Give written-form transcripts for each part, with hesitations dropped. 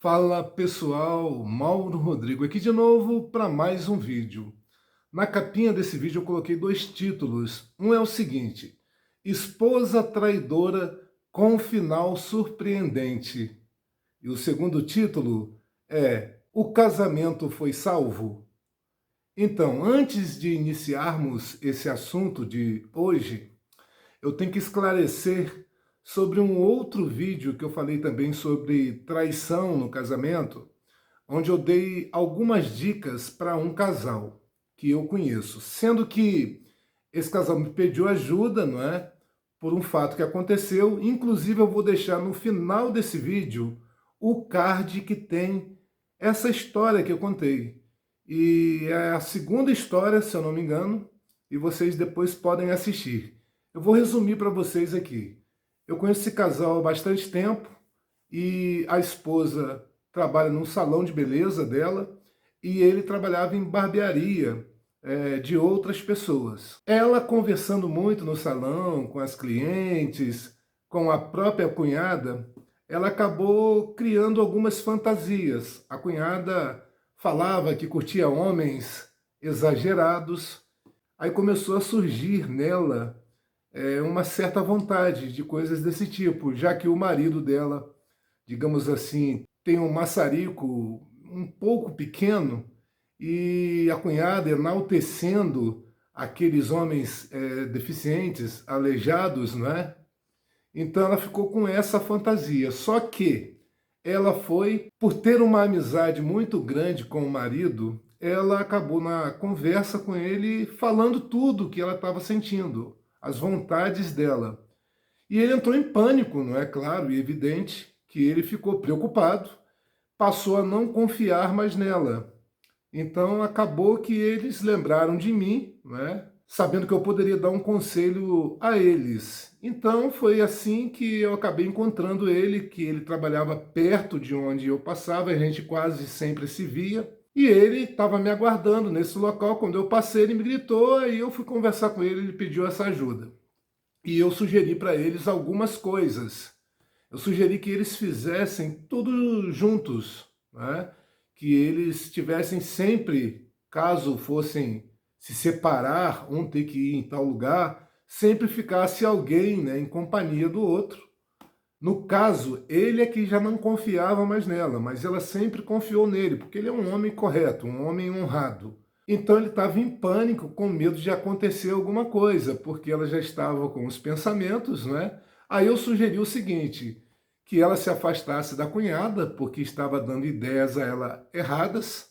Fala pessoal, Mauro Rodrigo aqui de novo para mais um vídeo. Na capinha desse vídeo eu coloquei dois títulos. Um é o seguinte: Esposa traidora com final surpreendente. E o segundo título é O casamento foi salvo? Então, antes de iniciarmos esse assunto de hoje, eu tenho que esclarecer sobre um outro vídeo que eu falei também sobre traição no casamento, onde eu dei algumas dicas para um casal que eu conheço, sendo que esse casal me pediu ajuda, não é? Por um fato que aconteceu. Inclusive, eu vou deixar no final desse vídeo o card que tem essa história que eu contei. E é a segunda história, se eu não me engano, e vocês depois podem assistir. Eu vou resumir para vocês aqui. Eu conheço esse casal há bastante tempo e a esposa trabalha num salão de beleza dela e ele trabalhava em barbearia de outras pessoas. Ela conversando muito no salão com as clientes, com a própria cunhada, ela acabou criando algumas fantasias. A cunhada falava que curtia homens exagerados. Aí começou a surgir nela uma certa vontade de coisas desse tipo, já que o marido dela, digamos assim, tem um maçarico um pouco pequeno e a cunhada enaltecendo aqueles homens deficientes, aleijados, não é? Então ela ficou com essa fantasia. Só que ela foi, por ter uma amizade muito grande com o marido, ela acabou na conversa com ele falando tudo o que ela estava sentindo, as vontades dela. E ele entrou em pânico, não é claro e evidente que ele ficou preocupado, passou a não confiar mais nela. Então acabou que eles lembraram de mim, né, sabendo que eu poderia dar um conselho a eles. Então foi assim que eu acabei encontrando ele, que ele trabalhava perto de onde eu passava, a gente quase sempre se via. E ele estava me aguardando nesse local. Quando eu passei, ele me gritou, aí eu fui conversar com ele, ele pediu essa ajuda. E eu sugeri para eles algumas coisas. Eu sugeri que eles fizessem tudo juntos, né? Que eles tivessem sempre, caso fossem se separar, um ter que ir em tal lugar, sempre ficasse alguém, né, em companhia do outro. No caso, ele é que já não confiava mais nela, mas ela sempre confiou nele, porque ele é um homem correto, um homem honrado. Então ele estava em pânico, com medo de acontecer alguma coisa, porque ela já estava com os pensamentos, né? Aí eu sugeri o seguinte, que ela se afastasse da cunhada, porque estava dando ideias a ela erradas,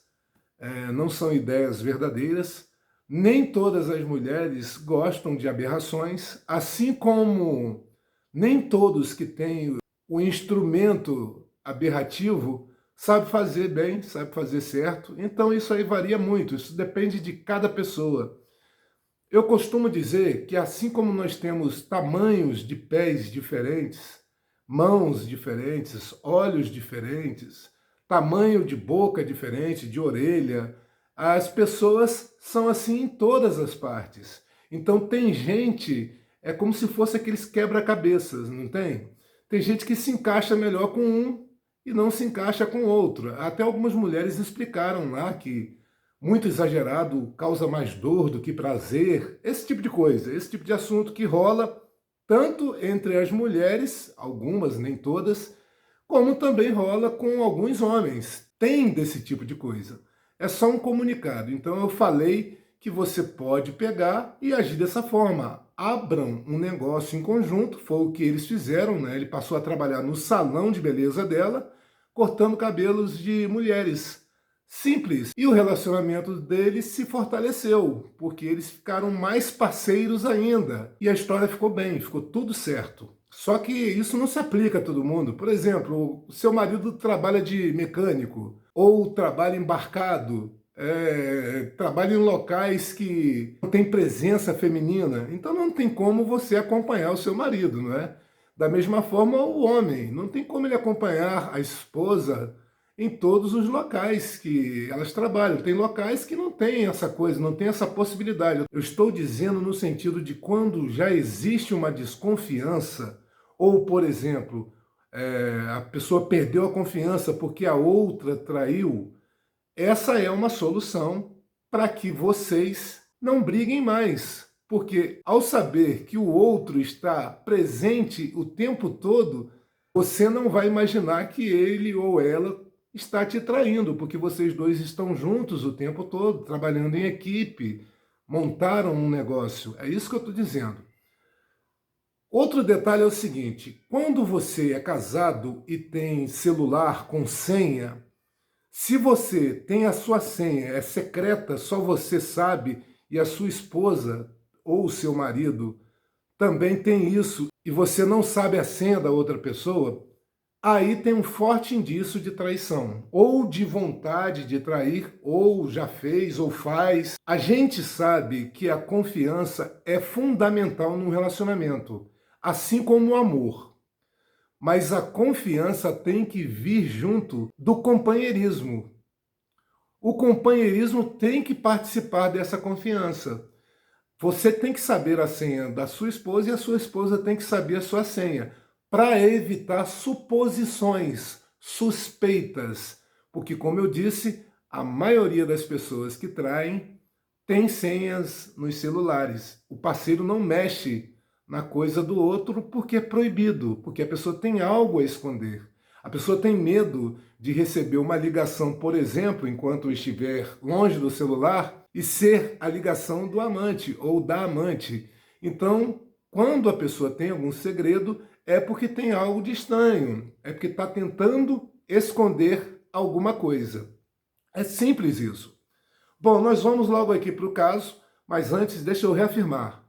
não são ideias verdadeiras. Nem todas as mulheres gostam de aberrações, assim como nem todos que têm o instrumento aberrativo sabe fazer bem, sabe fazer certo. Então isso aí varia muito, isso depende de cada pessoa. Eu costumo dizer que assim como nós temos tamanhos de pés diferentes, mãos diferentes, olhos diferentes, tamanho de boca diferente, de orelha, as pessoas são assim em todas as partes. Então tem gente, é como se fosse aqueles quebra-cabeças, não tem? Tem gente que se encaixa melhor com um e não se encaixa com o outro. Até algumas mulheres explicaram lá que muito exagerado causa mais dor do que prazer, esse tipo de coisa, esse tipo de assunto que rola tanto entre as mulheres, algumas, nem todas, como também rola com alguns homens. Tem desse tipo de coisa. É só um comunicado. Então eu falei que você pode pegar e agir dessa forma. Abram um negócio em conjunto, foi o que eles fizeram, né? Ele passou a trabalhar no salão de beleza dela, cortando cabelos de mulheres. Simples. E o relacionamento deles se fortaleceu, porque eles ficaram mais parceiros ainda. E a história ficou bem, ficou tudo certo. Só que isso não se aplica a todo mundo. Por exemplo, o seu marido trabalha de mecânico, ou trabalha embarcado, trabalha em locais que não tem presença feminina. Então não tem como você acompanhar o seu marido, não é? Da mesma forma, o homem. Não tem como ele acompanhar a esposa em todos os locais que elas trabalham. Tem locais que não tem essa coisa, não tem essa possibilidade. Eu estou dizendo no sentido de quando já existe uma desconfiança, ou, por exemplo, a pessoa perdeu a confiança porque a outra traiu, essa é uma solução para que vocês não briguem mais. Porque ao saber que o outro está presente o tempo todo, você não vai imaginar que ele ou ela está te traindo, porque vocês dois estão juntos o tempo todo, trabalhando em equipe, montaram um negócio. É isso que eu estou dizendo. Outro detalhe é o seguinte: quando você é casado e tem celular com senha, se você tem a sua senha, é secreta, só você sabe, e a sua esposa ou o seu marido também tem isso, e você não sabe a senha da outra pessoa, aí tem um forte indício de traição, ou de vontade de trair, ou já fez, ou faz. A gente sabe que a confiança é fundamental num relacionamento, assim como o amor. Mas a confiança tem que vir junto do companheirismo. O companheirismo tem que participar dessa confiança. Você tem que saber a senha da sua esposa e a sua esposa tem que saber a sua senha, para evitar suposições, suspeitas. Porque, como eu disse, a maioria das pessoas que traem tem senhas nos celulares. O parceiro não mexe na coisa do outro porque é proibido, porque a pessoa tem algo a esconder. A pessoa tem medo de receber uma ligação, por exemplo, enquanto estiver longe do celular, e ser a ligação do amante ou da amante. Então, quando a pessoa tem algum segredo, é porque tem algo de estranho, é porque está tentando esconder alguma coisa. É simples isso. Bom, nós vamos logo aqui para o caso, mas antes deixa eu reafirmar.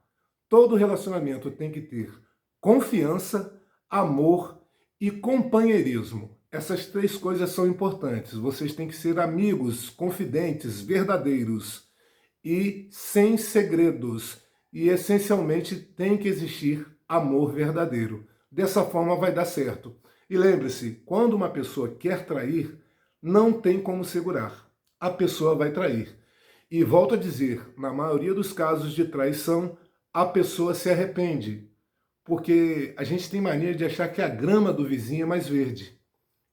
Todo relacionamento tem que ter confiança, amor e companheirismo. Essas três coisas são importantes. Vocês têm que ser amigos, confidentes, verdadeiros e sem segredos. E, essencialmente, tem que existir amor verdadeiro. Dessa forma vai dar certo. E lembre-se, quando uma pessoa quer trair, não tem como segurar. A pessoa vai trair. E volto a dizer, na maioria dos casos de traição, a pessoa se arrepende. Porque a gente tem mania de achar que a grama do vizinho é mais verde.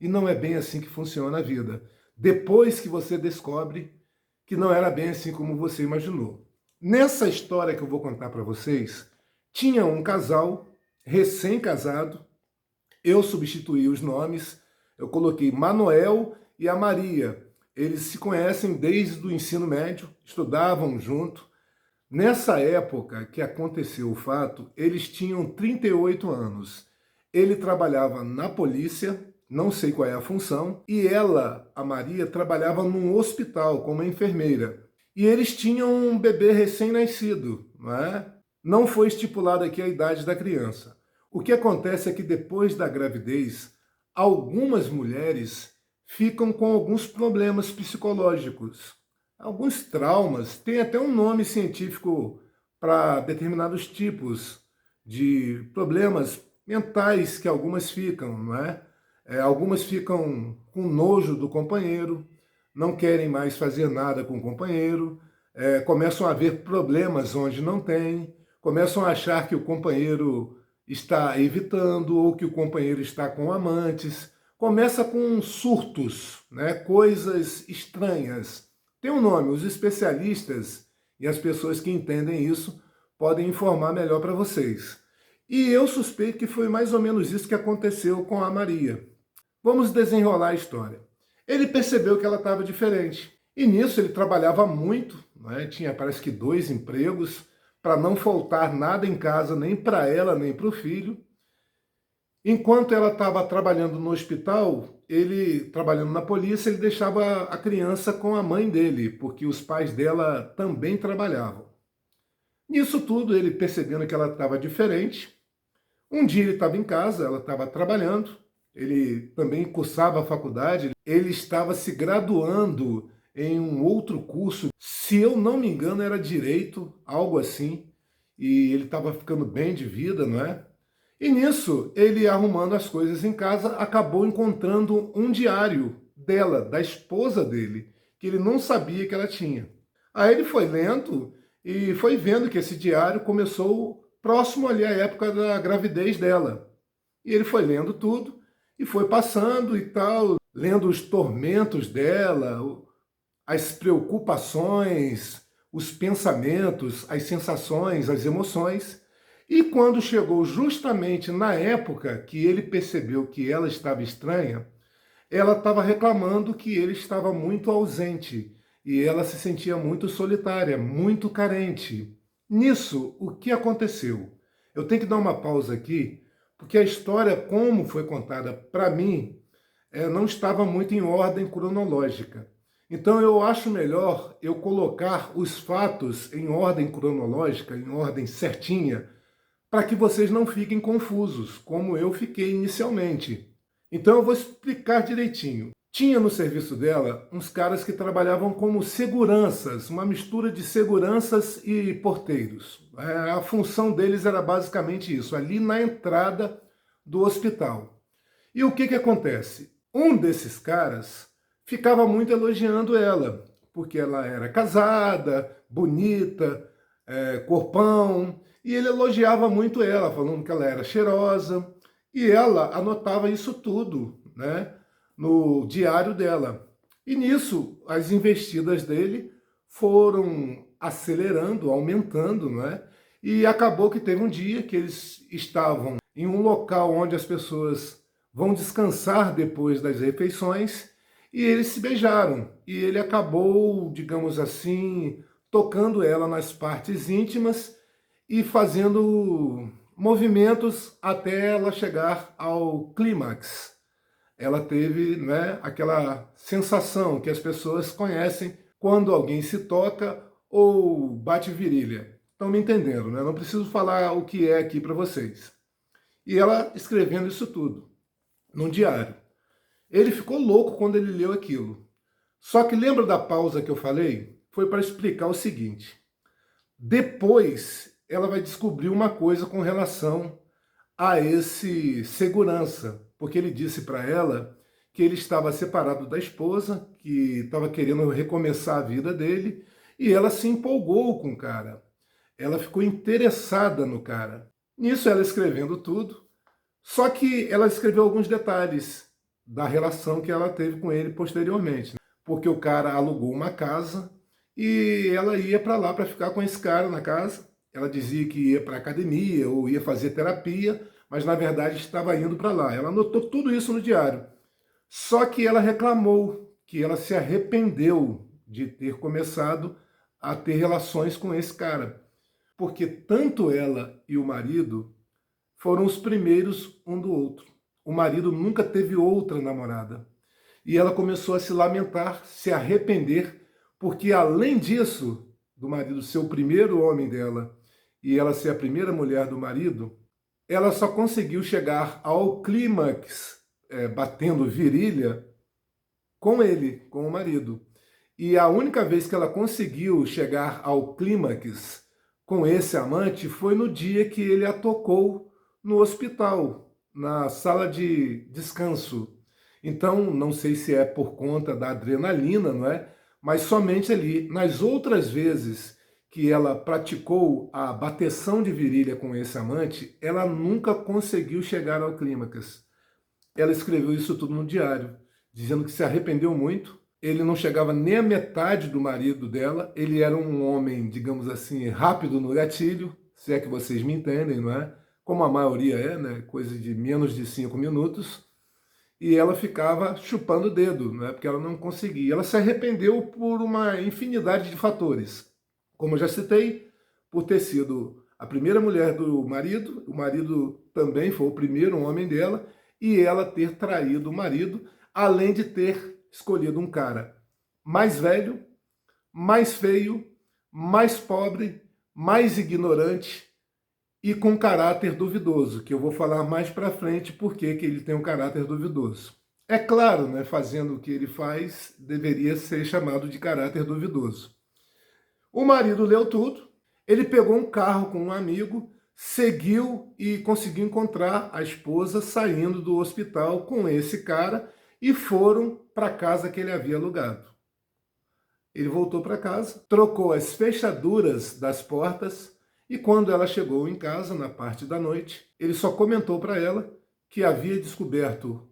E não é bem assim que funciona a vida. Depois que você descobre que não era bem assim como você imaginou. Nessa história que eu vou contar para vocês, tinha um casal recém-casado, eu substituí os nomes, eu coloquei Manuel e a Maria. Eles se conhecem desde o ensino médio, estudavam junto. Nessa época que aconteceu o fato, eles tinham 38 anos. Ele trabalhava na polícia, não sei qual é a função, e ela, a Maria, trabalhava num hospital como enfermeira. E eles tinham um bebê recém-nascido, não é? Não foi estipulada aqui a idade da criança. O que acontece é que depois da gravidez, algumas mulheres ficam com alguns problemas psicológicos, alguns traumas. Tem até um nome científico para determinados tipos de problemas mentais que algumas ficam, não é? Algumas ficam com nojo do companheiro, não querem mais fazer nada com o companheiro, começam a haver problemas onde não tem, começam a achar que o companheiro está evitando ou que o companheiro está com amantes. Começa com surtos, né? Coisas estranhas. Tem um nome, os especialistas e as pessoas que entendem isso podem informar melhor para vocês. E eu suspeito que foi mais ou menos isso que aconteceu com a Maria. Vamos desenrolar a história. Ele percebeu que ela estava diferente. E nisso ele trabalhava muito, né? Tinha parece que 2 empregos, para não faltar nada em casa, nem para ela, nem para o filho. Enquanto ela estava trabalhando no hospital, ele, trabalhando na polícia, ele deixava a criança com a mãe dele, porque os pais dela também trabalhavam. Nisso tudo, ele percebendo que ela estava diferente, um dia ele estava em casa, ela estava trabalhando, ele também cursava a faculdade, ele estava se graduando em um outro curso, se eu não me engano era direito, algo assim, e ele estava ficando bem de vida, não é? E nisso, ele arrumando as coisas em casa, acabou encontrando um diário dela, da esposa dele, que ele não sabia que ela tinha. Aí ele foi lendo e foi vendo que esse diário começou próximo ali à época da gravidez dela. E ele foi lendo tudo E foi passando e tal, lendo os tormentos dela, as preocupações, os pensamentos, as sensações, as emoções. E quando chegou justamente na época que ele percebeu que ela estava estranha, ela estava reclamando que ele estava muito ausente e ela se sentia muito solitária, muito carente. Nisso, o que aconteceu? Eu tenho que dar uma pausa aqui, porque a história, como foi contada para mim, não estava muito em ordem cronológica. Então eu acho melhor eu colocar os fatos em ordem cronológica, em ordem certinha, para que vocês não fiquem confusos, como eu fiquei inicialmente. Então eu vou explicar direitinho. Tinha no serviço dela uns caras que trabalhavam como seguranças, uma mistura de seguranças e porteiros. A função deles era basicamente isso, ali na entrada do hospital. E o que acontece? Um desses caras ficava muito elogiando ela, porque ela era casada, bonita, corpão, e ele elogiava muito ela, falando que ela era cheirosa, e ela anotava isso tudo, né, no diário dela. E nisso, as investidas dele foram acelerando, aumentando, né? E acabou que teve um dia que eles estavam em um local onde as pessoas vão descansar depois das refeições, e eles se beijaram. E ele acabou, digamos assim, tocando ela nas partes íntimas e fazendo movimentos até ela chegar ao clímax. Ela teve, né, aquela sensação que as pessoas conhecem quando alguém se toca ou bate virilha. Estão me entendendo, né? Não preciso falar o que é aqui para vocês. E ela escrevendo isso tudo num diário. Ele ficou louco quando ele leu aquilo. Só que lembra da pausa que eu falei? Foi para explicar o seguinte. Depois ela vai descobrir uma coisa com relação a esse segurança, porque ele disse para ela que ele estava separado da esposa, que estava querendo recomeçar a vida dele, e ela se empolgou com o cara. Ela ficou interessada no cara. Nisso ela escrevendo tudo, só que ela escreveu alguns detalhes da relação que ela teve com ele posteriormente, né? Porque o cara alugou uma casa e ela ia para lá para ficar com esse cara na casa. Ela dizia que ia para academia ou ia fazer terapia, mas na verdade estava indo para lá. Ela anotou tudo isso no diário. Só que ela reclamou que ela se arrependeu de ter começado a ter relações com esse cara, porque tanto ela e o marido foram os primeiros um do outro. O marido nunca teve outra namorada. E ela começou a se lamentar, se arrepender, porque além disso, do marido ser o primeiro homem dela e ela ser a primeira mulher do marido, ela só conseguiu chegar ao clímax, batendo virilha, com ele, com o marido. E a única vez que ela conseguiu chegar ao clímax com esse amante foi no dia que ele a tocou no hospital, na sala de descanso. Então, não sei se é por conta da adrenalina, não é? Mas somente ali, nas outras vezes que ela praticou a bateção de virilha com esse amante, ela nunca conseguiu chegar ao clímax. Ela escreveu isso tudo no diário, dizendo que se arrependeu muito. Ele não chegava nem a metade do marido dela. Ele era um homem, digamos assim, rápido no gatilho, se é que vocês me entendem, não é? Como a maioria é, né? Coisa de menos de 5 minutos. E ela ficava chupando o dedo, né? Porque ela não conseguia. Ela se arrependeu por uma infinidade de fatores. Como eu já citei, por ter sido a primeira mulher do marido, o marido também foi o primeiro homem dela, e ela ter traído o marido, além de ter escolhido um cara mais velho, mais feio, mais pobre, mais ignorante e com caráter duvidoso, que eu vou falar mais para frente porque que ele tem um caráter duvidoso. É claro, né, fazendo o que ele faz, deveria ser chamado de caráter duvidoso. O marido leu tudo, ele pegou um carro com um amigo, seguiu e conseguiu encontrar a esposa saindo do hospital com esse cara e foram para a casa que ele havia alugado. Ele voltou para casa, trocou as fechaduras das portas e quando ela chegou em casa, na parte da noite, ele só comentou para ela que havia descoberto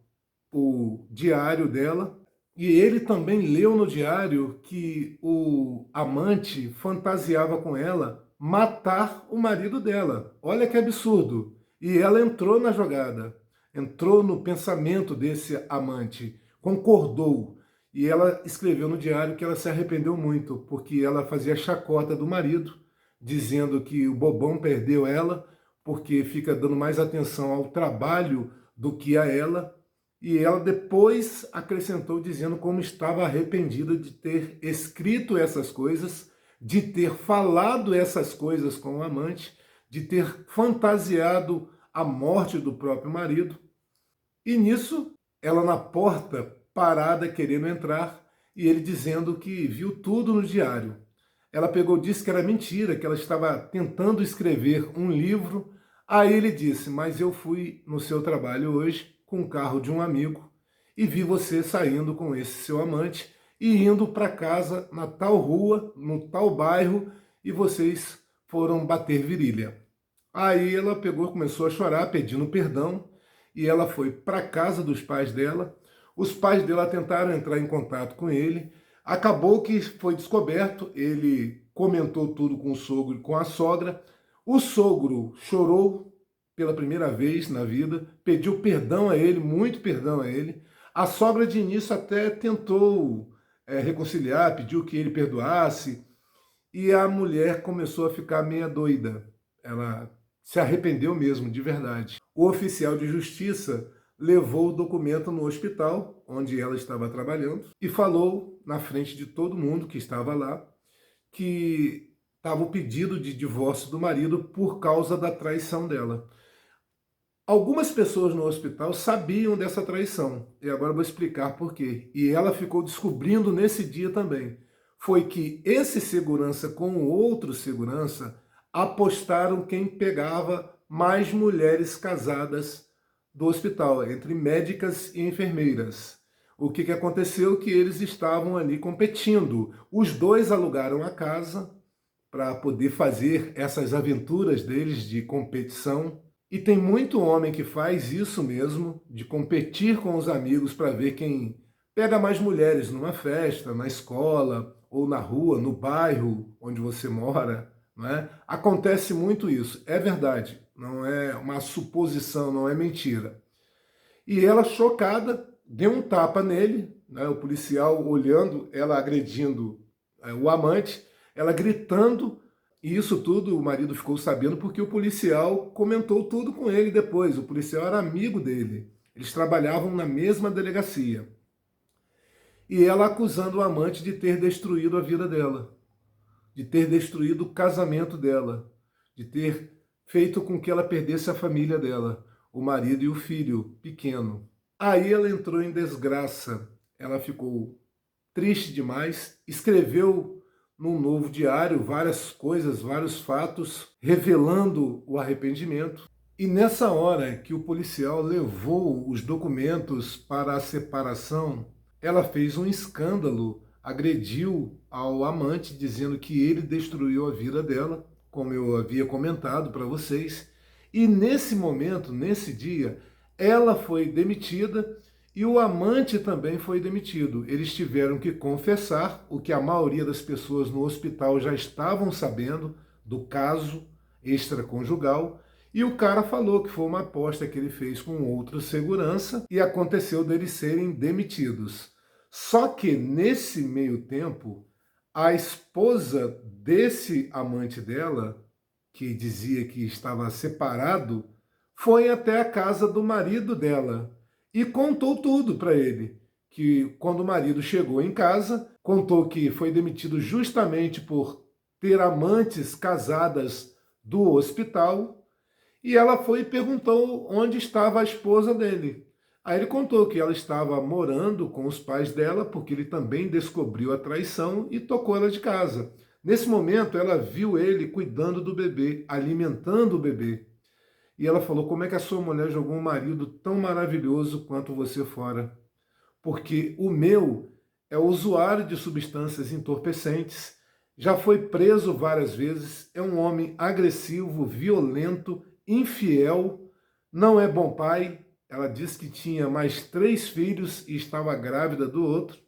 o diário dela, e ele também leu no diário que o amante fantasiava com ela matar o marido dela. Olha que absurdo! E ela entrou na jogada, entrou no pensamento desse amante, concordou. E ela escreveu no diário que ela se arrependeu muito, porque ela fazia chacota do marido, dizendo que o bobão perdeu ela, porque fica dando mais atenção ao trabalho do que a ela. E ela depois acrescentou dizendo como estava arrependida de ter escrito essas coisas, de ter falado essas coisas com o amante, de ter fantasiado a morte do próprio marido. E nisso, ela na porta, parada, querendo entrar, e ele dizendo que viu tudo no diário. Ela pegou, disse que era mentira, que ela estava tentando escrever um livro. Aí ele disse, mas eu fui no seu trabalho hoje com o carro de um amigo e vi você saindo com esse seu amante e indo para casa na tal rua, no tal bairro, e vocês foram bater virilha. Aí ela pegou, começou a chorar, pedindo perdão, e ela foi para a casa dos pais dela. Os pais dela tentaram entrar em contato com ele. Acabou que foi descoberto, ele comentou tudo com o sogro e com a sogra. O sogro chorou pela primeira vez na vida, pediu perdão a ele, muito perdão a ele. A sogra de início até tentou reconciliar, pediu que ele perdoasse, e a mulher começou a ficar meia doida. Ela se arrependeu mesmo, de verdade. O oficial de justiça levou o documento no hospital, onde ela estava trabalhando, e falou na frente de todo mundo que estava lá que estava o pedido de divórcio do marido por causa da traição dela. Algumas pessoas no hospital sabiam dessa traição, e agora eu vou explicar por quê. E ela ficou descobrindo nesse dia também. Foi que esse segurança com o outro segurança apostaram quem pegava mais mulheres casadas do hospital, entre médicas e enfermeiras. O que aconteceu? Que eles estavam ali competindo. Os dois alugaram a casa para poder fazer essas aventuras deles de competição. E tem muito homem que faz isso mesmo, de competir com os amigos para ver quem pega mais mulheres numa festa, na escola, ou na rua, no bairro onde você mora. Não é? Acontece muito isso, é verdade, não é uma suposição, não é mentira. E ela, chocada, deu um tapa nele, né? O policial olhando, ela agredindo o amante, ela gritando. E isso tudo o marido ficou sabendo porque o policial comentou tudo com ele depois. O policial era amigo dele. Eles trabalhavam na mesma delegacia. E ela acusando o amante de ter destruído a vida dela, de ter destruído o casamento dela, de ter feito com que ela perdesse a família dela, o marido e o filho pequeno. Aí ela entrou em desgraça. Ela ficou triste demais, escreveu num novo diário várias coisas, vários fatos, revelando o arrependimento. E nessa hora que o policial levou os documentos para a separação, ela fez um escândalo, agrediu ao amante, dizendo que ele destruiu a vida dela, como eu havia comentado para vocês. E nesse momento, nesse dia, ela foi demitida e o amante também foi demitido. Eles tiveram que confessar o que a maioria das pessoas no hospital já estavam sabendo do caso extraconjugal. E o cara falou que foi uma aposta que ele fez com outro segurança e aconteceu deles serem demitidos. Só que nesse meio tempo, a esposa desse amante dela, que dizia que estava separado, foi até a casa do marido dela e contou tudo para ele. Que quando o marido chegou em casa, contou que foi demitido justamente por ter amantes casadas do hospital. E ela foi e perguntou onde estava a esposa dele. Aí ele contou que ela estava morando com os pais dela, porque ele também descobriu a traição e tocou ela de casa. Nesse momento, ela viu ele cuidando do bebê, alimentando o bebê. E ela falou, como é que a sua mulher jogou um marido tão maravilhoso quanto você fora? Porque o meu é usuário de substâncias entorpecentes, já foi preso várias vezes, é um homem agressivo, violento, infiel, não é bom pai, Ela disse que tinha mais 3 filhos e estava grávida do outro.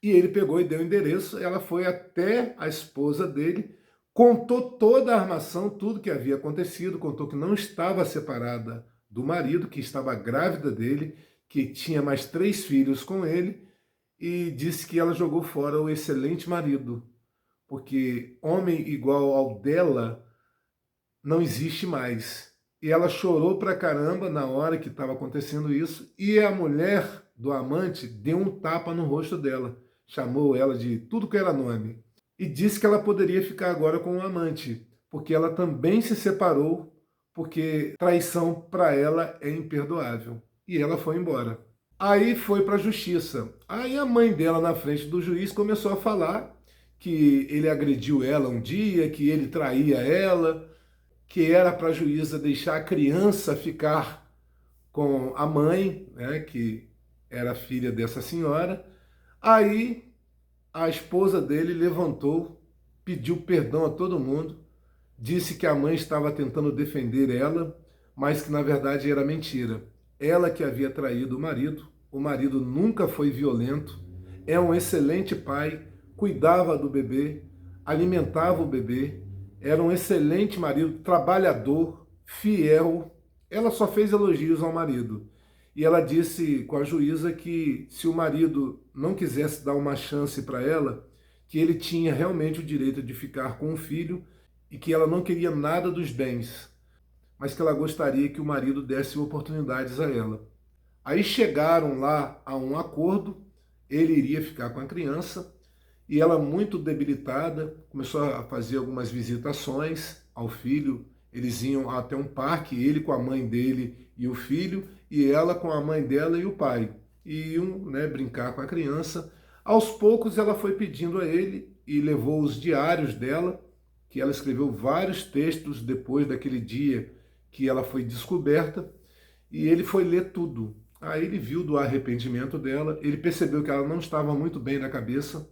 E ele pegou e deu o endereço, ela foi até a esposa dele, contou toda a armação, tudo que havia acontecido, contou que não estava separada do marido, que estava grávida dele, que tinha mais 3 filhos com ele, e disse que ela jogou fora o excelente marido, porque homem igual ao dela não existe mais. E ela chorou pra caramba na hora que estava acontecendo isso, e a mulher do amante deu um tapa no rosto dela, chamou ela de tudo que era nome, e disse que ela poderia ficar agora com o amante, porque ela também se separou, porque traição para ela é imperdoável. E ela foi embora. Aí foi para a justiça. Aí a mãe dela, na frente do juiz, começou a falar que ele agrediu ela um dia, que ele traía ela, que era para a juíza deixar a criança ficar com a mãe, né, que era filha dessa senhora. Aí a esposa dele levantou, pediu perdão a todo mundo, disse que a mãe estava tentando defender ela, mas que na verdade era mentira. Ela que havia traído o marido nunca foi violento, é um excelente pai, cuidava do bebê, alimentava o bebê, era um excelente marido, trabalhador, fiel. Ela só fez elogios ao marido. E ela disse com a juíza que se o marido não quisesse dar uma chance para ela, que ele tinha realmente o direito de ficar com o filho e que ela não queria nada dos bens, mas que ela gostaria que o marido desse oportunidades a ela. Aí chegaram lá a um acordo, ele iria ficar com a criança e ela, muito debilitada, começou a fazer algumas visitações ao filho. Eles iam até um parque, ele com a mãe dele e o filho, e ela com a mãe dela e o pai. E iam, né, brincar com a criança. Aos poucos ela foi pedindo a ele e levou os diários dela, que ela escreveu vários textos depois daquele dia que ela foi descoberta, e ele foi ler tudo. Aí ele viu do arrependimento dela, ele percebeu que ela não estava muito bem na cabeça,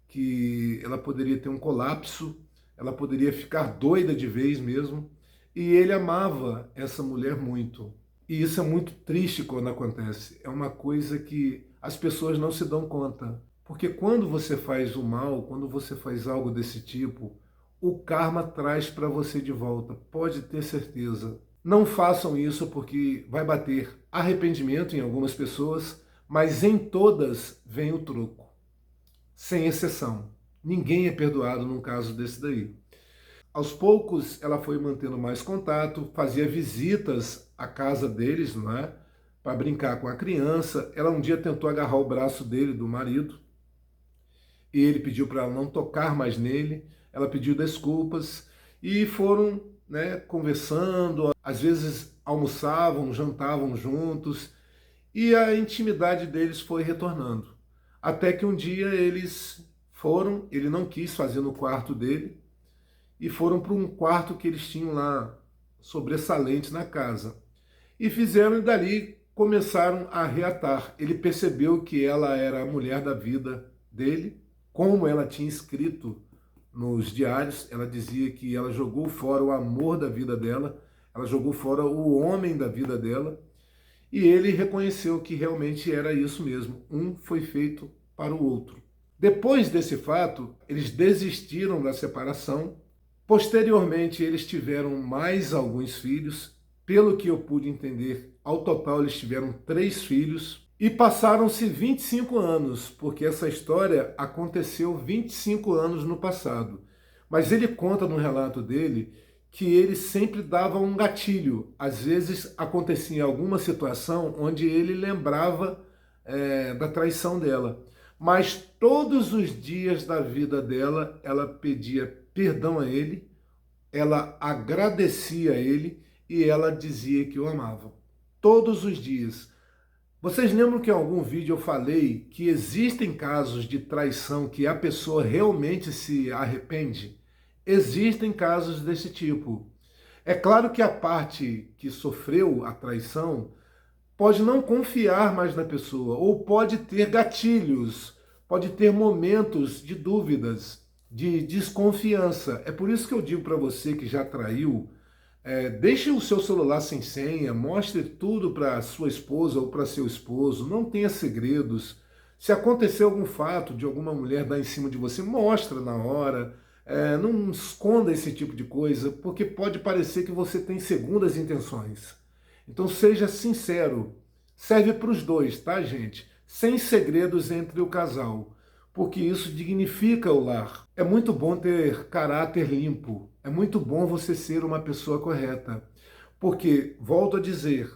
que ela poderia ter um colapso, ela poderia ficar doida de vez mesmo, e ele amava essa mulher muito. E isso é muito triste quando acontece. É uma coisa que as pessoas não se dão conta. Porque quando você faz o mal, quando você faz algo desse tipo, o karma traz para você de volta. Pode ter certeza. Não façam isso porque vai bater arrependimento em algumas pessoas, mas em todas vem o troco. Sem exceção. Ninguém é perdoado num caso desse daí. Aos poucos, ela foi mantendo mais contato, fazia visitas à casa deles, não é? Para brincar com a criança. Ela um dia tentou agarrar o braço dele, do marido, e ele pediu para ela não tocar mais nele. Ela pediu desculpas e foram, né, conversando. Às vezes almoçavam, jantavam juntos e a intimidade deles foi retornando. Até que um dia eles foram, ele não quis fazer no quarto dele, e foram para um quarto que eles tinham lá, sobressalente na casa. E fizeram, e dali começaram a reatar. Ele percebeu que ela era a mulher da vida dele, como ela tinha escrito nos diários. Ela dizia que ela jogou fora o amor da vida dela, ela jogou fora o homem da vida dela, e ele reconheceu que realmente era isso mesmo. Um foi feito para o outro. Depois desse fato, eles desistiram da separação. Posteriormente, eles tiveram mais alguns filhos. Pelo que eu pude entender, ao total eles tiveram 3 filhos. E passaram-se 25 anos, porque essa história aconteceu 25 anos no passado. Mas ele conta no relato dele que ele sempre dava um gatilho. Às vezes acontecia alguma situação onde ele lembrava da traição dela. Mas todos os dias da vida dela, ela pedia perdão a ele, ela agradecia a ele e ela dizia que o amava. Todos os dias. Vocês lembram que em algum vídeo eu falei que existem casos de traição que a pessoa realmente se arrepende? Existem casos desse tipo. É claro que a parte que sofreu a traição pode não confiar mais na pessoa, ou pode ter gatilhos, pode ter momentos de dúvidas, de desconfiança. É por isso que eu digo para você que já traiu, Deixe o seu celular sem senha, mostre tudo para sua esposa ou para seu esposo, não tenha segredos. Se acontecer algum fato de alguma mulher dar em cima de você, mostra na hora. Não esconda esse tipo de coisa, porque pode parecer que você tem segundas intenções. Então seja sincero. Serve para os dois, tá, gente? Sem segredos entre o casal, porque isso dignifica o lar. É muito bom ter caráter limpo, é muito bom você ser uma pessoa correta, porque, volto a dizer,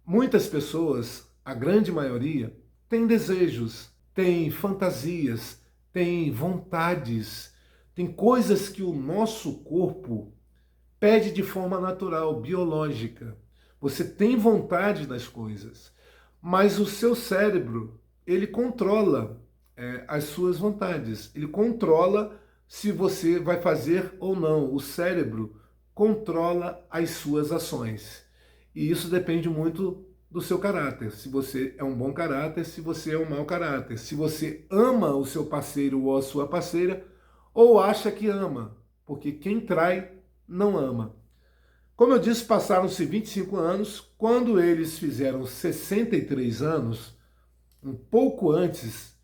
muitas pessoas, a grande maioria, têm desejos, têm fantasias, têm vontades, tem coisas que o nosso corpo pede de forma natural, biológica. Você tem vontade das coisas, mas o seu cérebro, ele controla as suas vontades, ele controla se você vai fazer ou não. O cérebro controla as suas ações. E isso depende muito do seu caráter. Se você é um bom caráter, se você é um mau caráter. Se você ama o seu parceiro ou a sua parceira, ou acha que ama. Porque quem trai não ama. Como eu disse, passaram-se 25 anos. Quando eles fizeram 63 anos, um pouco antes,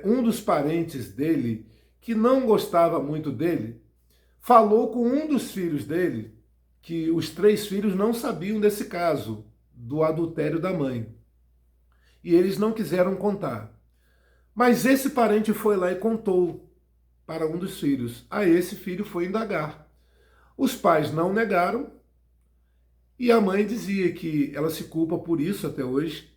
um dos parentes dele, que não gostava muito dele, falou com um dos filhos dele, que os 3 filhos não sabiam desse caso, do adultério da mãe. E eles não quiseram contar. Mas esse parente foi lá e contou para um dos filhos. A esse filho foi indagar. Os pais não negaram, e a mãe dizia que ela se culpa por isso até hoje,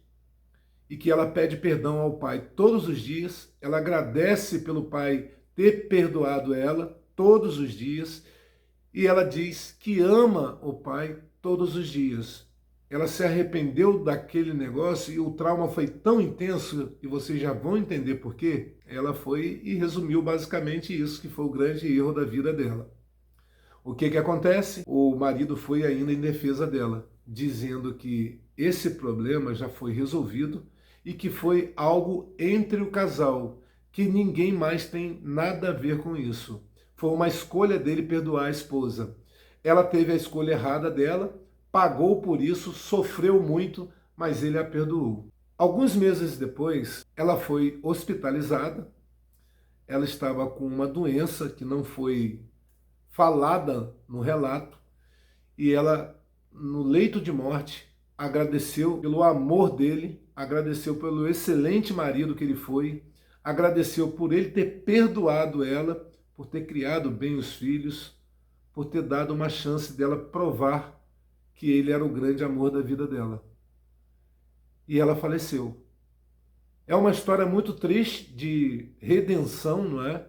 e que ela pede perdão ao pai todos os dias, ela agradece pelo pai ter perdoado ela todos os dias, e ela diz que ama o pai todos os dias. Ela se arrependeu daquele negócio e o trauma foi tão intenso, e vocês já vão entender por quê. Ela foi e resumiu basicamente isso, que foi o grande erro da vida dela. O que acontece? O marido foi ainda em defesa dela, dizendo que esse problema já foi resolvido e que foi algo entre o casal, que ninguém mais tem nada a ver com isso. Foi uma escolha dele perdoar a esposa. Ela teve a escolha errada dela, pagou por isso, sofreu muito, mas ele a perdoou. Alguns meses depois, ela foi hospitalizada. Ela estava com uma doença que não foi falada no relato, e ela, no leito de morte, agradeceu pelo amor dele, agradeceu pelo excelente marido que ele foi, agradeceu por ele ter perdoado ela, por ter criado bem os filhos, por ter dado uma chance dela provar que ele era o grande amor da vida dela. E ela faleceu. É uma história muito triste de redenção, não é?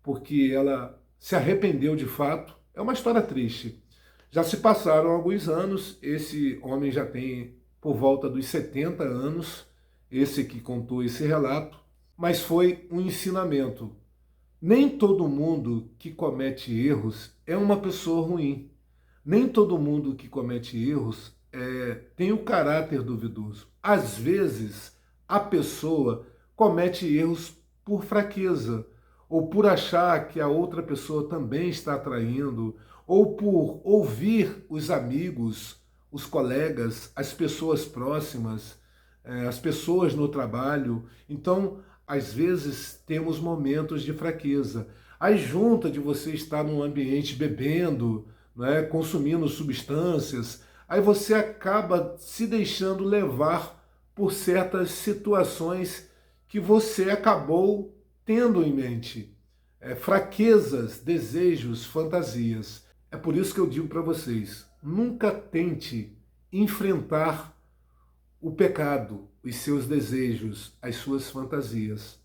Porque ela se arrependeu de fato. É uma história triste. Já se passaram alguns anos, esse homem já tem por volta dos 70 anos, esse que contou esse relato, mas foi um ensinamento. Nem todo mundo que comete erros é uma pessoa ruim. Nem todo mundo que comete erros tem o caráter duvidoso. Às vezes, a pessoa comete erros por fraqueza, ou por achar que a outra pessoa também está traindo, ou por ouvir os amigos, os colegas, as pessoas próximas, as pessoas no trabalho. Então, às vezes, temos momentos de fraqueza. Aí junta de você estar num ambiente bebendo, né, consumindo substâncias, aí você acaba se deixando levar por certas situações que você acabou tendo em mente. Fraquezas, desejos, fantasias. É por isso que eu digo para vocês, nunca tente enfrentar o pecado, os seus desejos, as suas fantasias.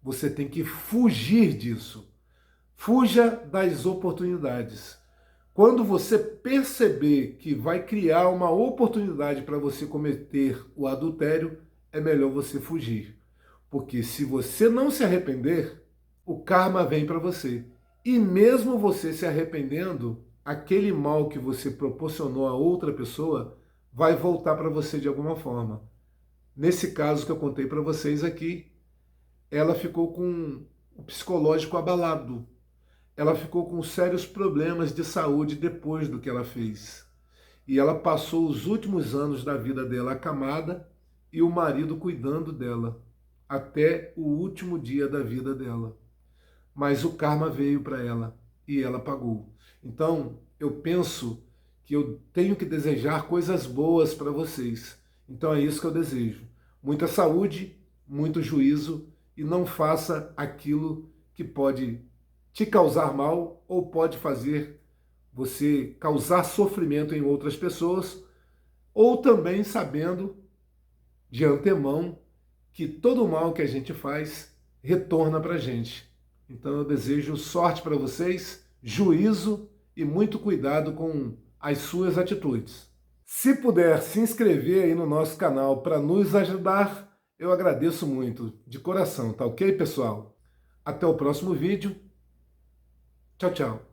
Você tem que fugir disso. Fuja das oportunidades. Quando você perceber que vai criar uma oportunidade para você cometer o adultério, é melhor você fugir. Porque se você não se arrepender, o karma vem para você. E mesmo você se arrependendo, aquele mal que você proporcionou a outra pessoa vai voltar para você de alguma forma. Nesse caso que eu contei para vocês aqui, ela ficou com o psicológico abalado. ela ficou com sérios problemas de saúde depois do que ela fez. E ela passou os últimos anos da vida dela acamada e o marido cuidando dela, até o último dia da vida dela. Mas o karma veio para ela e ela pagou. Então, eu penso que eu tenho que desejar coisas boas para vocês. Então é isso que eu desejo. Muita saúde, muito juízo e não faça aquilo que pode te causar mal ou pode fazer você causar sofrimento em outras pessoas, ou também sabendo de antemão que todo o mal que a gente faz retorna para a gente. Então eu desejo sorte para vocês, juízo e muito cuidado com as suas atitudes. Se puder se inscrever aí no nosso canal para nos ajudar, eu agradeço muito, de coração, tá ok, pessoal? Até o próximo vídeo. Tchau, tchau.